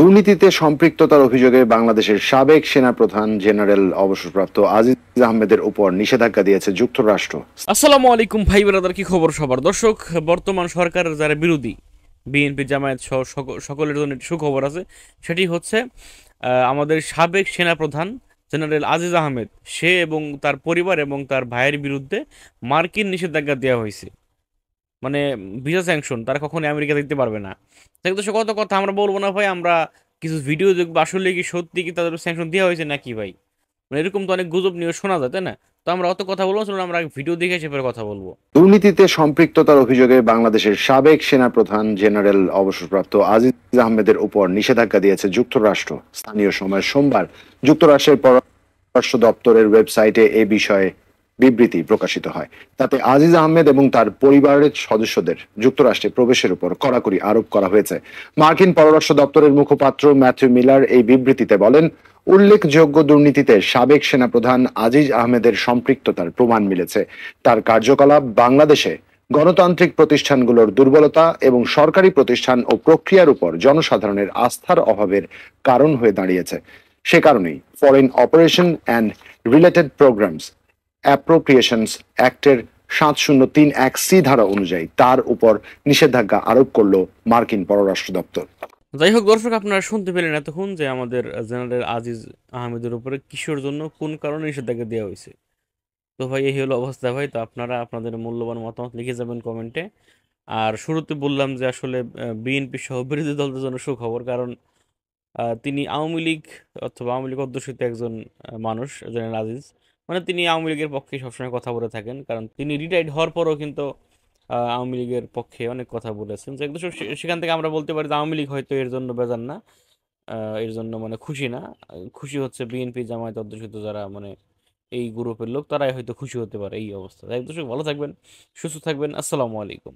দুর্নীতিতে সম্পৃক্ততার অভিযোগে বাংলাদেশের সাবেক সেনাপ্রধান জেনারেল অবসরপ্রাপ্ত আজিজ আহমেদের উপর নিষেধাজ্ঞা দিয়েছে যুক্তরাষ্ট্র। আসসালামু আলাইকুম ভাই ব্রাদার, কি খবর সবার? দর্শক, বর্তমান সরকারের যারা বিরোধী বিএনপি জামায়াত সহ সকলের জন্য একটি সুখবর আছে। সেটি হচ্ছে আমাদের সাবেক সেনাপ্রধান জেনারেল আজিজ আহমেদ সে এবং তার পরিবার এবং তার ভাইয়ের বিরুদ্ধে মার্কিন নিষেধাজ্ঞা দেওয়া হয়েছে। মানে ভিসা স্যাংশন, তারা কখনোই আমেরিকা দেখতে পারবে না। তাই তো কত কথা আমরা বলবো না ভাই, আমরা কিছু ভিডিও দেখবো আসলে কি সত্যি কি তাদের স্যাংশন দেওয়া হয়েছে নাকি ভাই। মানে এরকম তো অনেক গুজব নিউজ শোনা যায়, তাই না? তো আমরা অত কথা বলবো, চলুন আমরা ভিডিও দেখে এসে পরে কথা বলবো। দুর্নীতিতে সম্পৃক্ততার অভিযোগে বাংলাদেশের সাবেক সেনাপ্রধান জেনারেল অবসরপ্রাপ্ত আজিজ আহমেদের উপর নিষেধাজ্ঞা দিয়েছে যুক্তরাষ্ট্র। স্থানীয় সময় সোমবার যুক্তরাষ্ট্রের পররাষ্ট্র দপ্তরের ওয়েবসাইটে এ বিষয়ে বিবৃতি প্রকাশিত হয়। তাতে আজিজ আহমেদ এবং তার পরিবারের সদস্যদের যুক্তরাষ্ট্রে প্রবেশের উপর কড়াকড়ি আরোপ করা হয়েছে। মার্কিন পররাষ্ট্র দপ্তরের মুখপাত্র ম্যাথিউ মিলার এই বিবৃতিতে বলেন, উল্লেখযোগ্য দুর্নীতিতে সাবেক সেনাপ্রধান আজিজ আহমেদের সম্পৃক্ততার প্রমাণ মিলেছে। তার কার্যকলাপ বাংলাদেশে গণতান্ত্রিক প্রতিষ্ঠানগুলোর দুর্বলতা এবং সরকারি প্রতিষ্ঠান ও প্রক্রিয়ার উপর জনসাধারণের আস্থার অভাবের কারণ হয়ে দাঁড়িয়েছে। সে কারণেই foreign operation and related programs appropriations অ্যাক্টের 7031C ধারা অনুযায়ী তার উপর নিষেধাজ্ঞা আরোপ করল মার্কিন পররাষ্ট্র দপ্তর। যাই হোক দর্শক, আপনারা শুনতে পেলেন এতক্ষণ যে আমাদের জেনারেল আজিজ আহমেদের উপরে কিসের জন্য কোন কারণে নিষেধাজ্ঞা দেওয়া হয়েছে। তো ভাই এই হলো অবস্থা ভাই। তো আপনারা আপনাদের মূল্যবান মতামত লিখে যাবেন কমেন্টে। আর শুরুতে বললাম যে আসলে বিএনপি সহ বিরোধী দলদের জন্য সুখবর, কারণ তিনি আওয়ামী লীগ অথবা আওয়ামী লীগ অধ্যুষিত একজন মানুষ জেনারেল আজিজ। মানে তিনি আওয়ামী লীগের পক্ষে সবসময় কথা বলে থাকেন, কারণ তিনি রিটায়ার্ড হওয়ার পরও কিন্তু আওয়ামী লীগের পক্ষে অনেক কথা বলেছেন। যে একদম সেখান থেকে আমরা বলতে পারি যে আওয়ামী লীগ হয়তো এর জন্য বেজান না, এর জন্য মানে খুশি না। খুশি হচ্ছে বিএনপি জামায়াত অধ্যুষিত যারা মানে এই গ্রুপের লোক, তারাই হয়তো খুশি হতে পারে এই অবস্থা। তাই দর্শক, ভালো থাকবেন, সুস্থ থাকবেন, আসসালামু আলাইকুম।